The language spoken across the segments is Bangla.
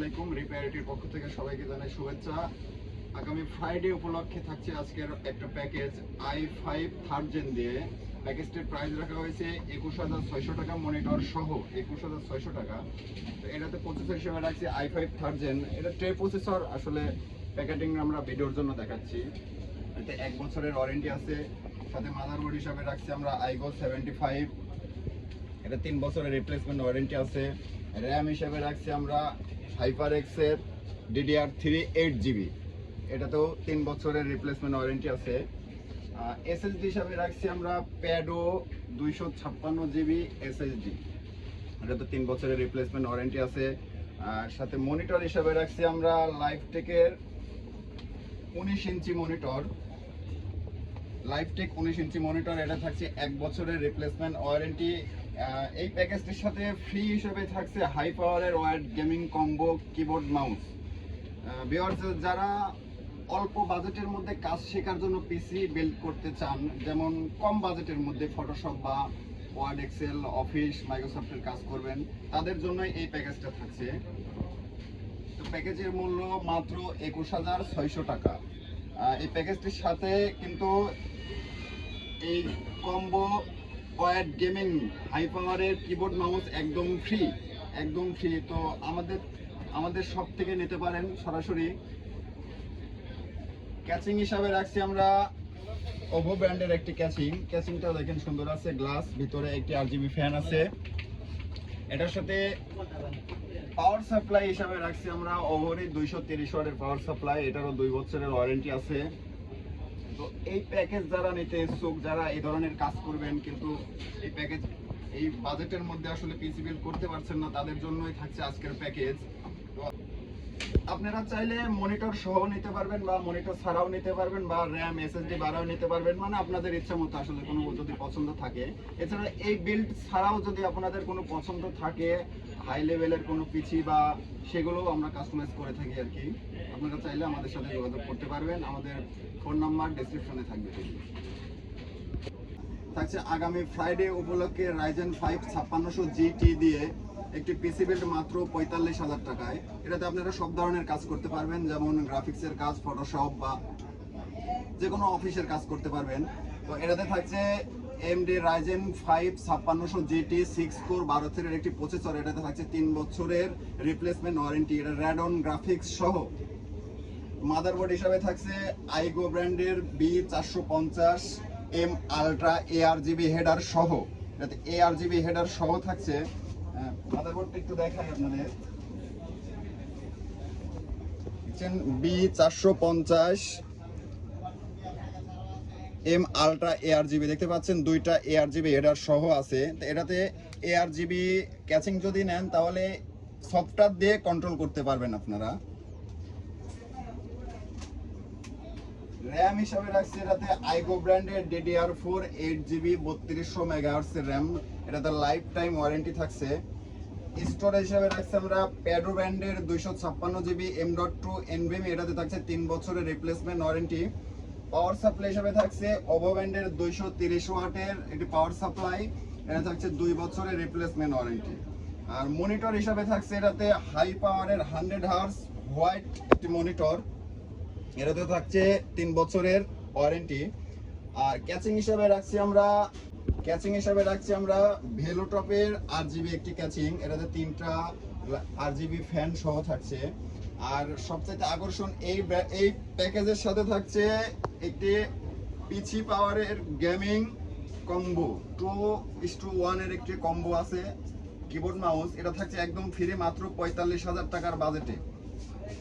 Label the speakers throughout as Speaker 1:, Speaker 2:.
Speaker 1: আলাইকুম। রিপেয়ারিটির পক্ষ থেকে সবাইকে জানাই শুভেচ্ছা। আগামী ফ্রাইডে উপলক্ষে থাকছে আজকের একটা প্যাকেজ i5 থার্ড জেন দিয়ে। প্যাকেজটির প্রাইস রাখা হয়েছে 21,600 টাকা, মনিটর সহ 21,600 টাকা। তো এটাতে প্রসেসর হিসেবে রাখছি i5 থার্ড জেন। এটা ট্রে প্রসেসর, আসলে প্যাকেটিং আমরা ভিডিওর জন্য দেখাচ্ছি। এতে 1 বছরের ওয়ারেন্টি আছে। সাথে মাদারবোর্ড হিসাবে রাখছি আমরা iGO 75, এটা 3 বছরের রিপ্লেসমেন্ট ওয়ারেন্টি আছে। র্যাম হিসেবে রাখছি আমরা HyperX এর DDR3 8GB, এটাতেও 3 বছরের রিপ্লেসমেন্ট ওয়ারেন্টি আছে। SSD হিসাবে রাখছি আমরা প্যাডো 256GB SSD, এটা তো 3 বছরের রিপ্লেসমেন্ট ওয়ারেন্টি আছে। সাথে মনিটর হিসাবে রাখছি আমরা লাইফটেকের 19 ইঞ্চি মনিটর, লাইফটেক 19 ইঞ্চি মনিটর, এটা থাকছে 1 বছরের রিপ্লেসমেন্ট ওয়ারেন্টি। এই প্যাকেজটির সাথে ফ্রি হিসেবে থাকছে হাই পাওয়ারের wired gaming combo keyboard mouse. Viewers, যারা অল্প বাজেটের মধ্যে কাজ শেখার জন্য পিসি বিল্ড করতে চান, যেমন কম বাজেটের মধ্যে ফটোশপ বা ওয়ার্ড, এক্সেল, অফিস, মাইক্রোসফটের কাজ করবেন, তাদের জন্য এই প্যাকেজটা থাকছে। তো প্যাকেজের মূল্য মাত্র 21,600 টাকা। এই প্যাকেজটির সাথে কিন্তু এই কম্বো ওয়ার্ড গেমিং হাই পাওয়ারের কিবোর্ড মাউস একদম ফ্রি, একদম ফ্রি। তো আমাদের শপ থেকে নিতে পারেন সরাসরি। ক্যাচিং হিসাবে রাখছি আমরা ওভো ব্র্যান্ডের একটি ক্যাচিংটা দেখেন সুন্দর আছে, গ্লাস, ভিতরে একটি RGB ফ্যান আছে। এটার সাথে পাওয়ার সাপ্লাই হিসাবে রাখছি আমরা ওভোরই 230 ওয়াটের পাওয়ার সাপ্লাই, এটারও 2 বছরের ওয়ারেন্টি আছে। তো এই প্যাকেজ যারা নিতে ইচ্ছুক, যারা এই ধরনের কাজ করবেন কিন্তু এই প্যাকেজ এই বাজেটের মধ্যে আসলে পিসি বিল্ড করতে পারছেন না, তাদের জন্যই থাকছে আজকের প্যাকেজ। তো আপনারা চাইলে মনিটর সহ নিতে পারবেন বা মনিটর ছাড়াও নিতে পারবেন বা র্যাম SSD বাড়াও নিতে পারবেন, মানে আপনাদের ইচ্ছা মতো আসলে কোনো যদি পছন্দ থাকে। এছাড়া এই বিল্ড ছাড়াও যদি আপনাদের কোনো পছন্দ থাকে, হাই লেভেলের কোনো পিসি বা সেগুলোও আমরা কাস্টমাইজ করে থাকি আর কি। আপনারা চাইলে আমাদের সাথে যোগাযোগ করতে পারবেন, আমাদের ফোন নাম্বার ডেসক্রিপশনে থাকবে। থাকছে আগামী ফ্রাইডে উপলক্ষে Ryzen 5 5600 GT দিয়ে একটি পিসি বিল্ড মাত্র 45,000 টাকায়। এটাতে আপনারা সব ধরনের কাজ করতে পারবেন, যেমন গ্রাফিক্সের কাজ, ফটোশপ বা যে কোনো অফিসের কাজ করতে পারবেন। তো এটাতে থাকছে AMD Ryzen 5 5600 GT 6 কোর 12 থ্রেডের একটি প্রসেসর, এটাতে থাকছে 3 বছরের রিপ্লেসমেন্ট ওয়ারেন্টি, এটা Radeon গ্রাফিক্স সহ। মাদারবোর্ড হিসাবে থাকছে iGO ব্র্যান্ডের B450M আলট্রা ARGB হেডার সহ, এটাতে ARGB হেডার সহ থাকছে। মাদারবোর্ডটা একটু দেখাই আপনাদের, দেখছেন B450M আলট্রা ARGB দেখতে পাচ্ছেন, 2টা ARGB হেডার সহ আছে। তো এটাতে ARGB ক্যাচিং যদি নেন তাহলে সফটওয়্যার দিয়ে কন্ট্রোল করতে পারবেন আপনারা। র্যাম হিসাবে রাখছি এটাতে iGO ব্র্যান্ডের DDR4 8GB 3200 MHz এর র্যাম, এটাতে লাইফ টাইম ওয়ারেন্টি থাকছে। স্টোরেজ হিসাবে রাখছি আমরা প্যাডো ব্র্যান্ডের 256GB M.2 NVMe, এটাতে থাকছে 3 বছরের রিপ্লেসমেন্ট ওয়ারেন্টি। পাওয়ার সাপ্লাই হিসাবে থাকছে ওভো ব্র্যান্ডের 230 ওয়াটের একটি পাওয়ার সাপ্লাই, এটা থাকছে 2 বছরের রিপ্লেসমেন্ট ওয়ারেন্টি। আর মনিটর হিসাবে থাকছে এটাতে হাই পাওয়ারের 100Hz হোয়াইট একটি মনিটর, এটাতে থাকছে 3 বছরের ওয়ারেন্টি। আর ক্যাচিং হিসাবে রাখছি আমরা ভেলোটপের RGB একটি ক্যাচিং, এটাতে 3টা RGB ফ্যান সহ থাকছে। আর সবচেয়ে আকর্ষণ এই প্যাকেজের সাথে থাকছে একটি পিসি পাওয়ারের গেমিং কম্বো 2:1 এর একটি কম্বো আছে, কিবোর্ড মাউস, এটা থাকছে একদম ফ্রি মাত্র 45,000 টাকার বাজেটে।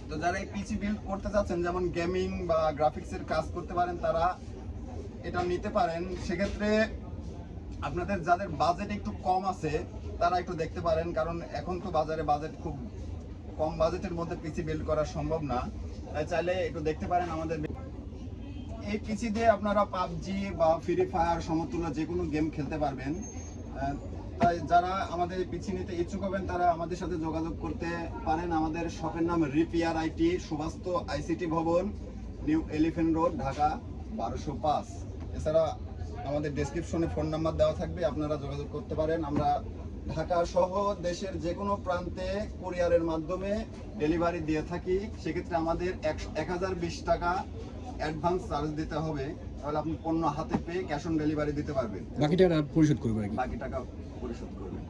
Speaker 1: তো যারা এই পিসি বিল্ড করতে চাচ্ছেন, যেমন গেমিং বা গ্রাফিক্সের কাজ করতে পারেন, তারা এটা নিতে পারেন। সেক্ষেত্রে আপনাদের যাদের বাজেট একটু কম আছে তারা একটু দেখতে পারেন, কারণ এখন তো বাজারে বাজেট খুব কম, বাজেটের মধ্যে পিসি বিল্ড করা সম্ভব না। তাই চাইলে একটু দেখতে পারেন আমাদের এই পিসি দিয়ে। আপনারা পাবজি বা ফ্রি ফায়ার সমতুল্য যে কোনো গেম খেলতে পারবেন। তাই যারা আমাদের পিসি নিতে ইচ্ছুক হবেন তারা আমাদের সাথে যোগাযোগ করতে পারেন। আমাদের শপের নাম রিপেয়ার IT, সুবাস্ত ICT ভবন, নিউ এলিফ্যান্ট রোড, ঢাকা 1205। এছাড়া আমাদের ডেসক্রিপশনে ফোন নাম্বার দেওয়া থাকবে, আপনারা যোগাযোগ করতে পারেন। আমরা ঢাকা সহ দেশের যে কোনো প্রান্তে কুরিয়ারের মাধ্যমে ডেলিভারি দিয়ে থাকি। সেক্ষেত্রে আমাদের 1020 টাকা অ্যাডভান্স চার্জ দিতে হবে, তাহলে আপনি পণ্য হাতে পেয়ে ক্যাশ অন ডেলিভারি দিতে পারবেন,
Speaker 2: বাকি টাকা পরিশোধ করবেন।
Speaker 1: বাকি টাকা পরিশোধ করবেন।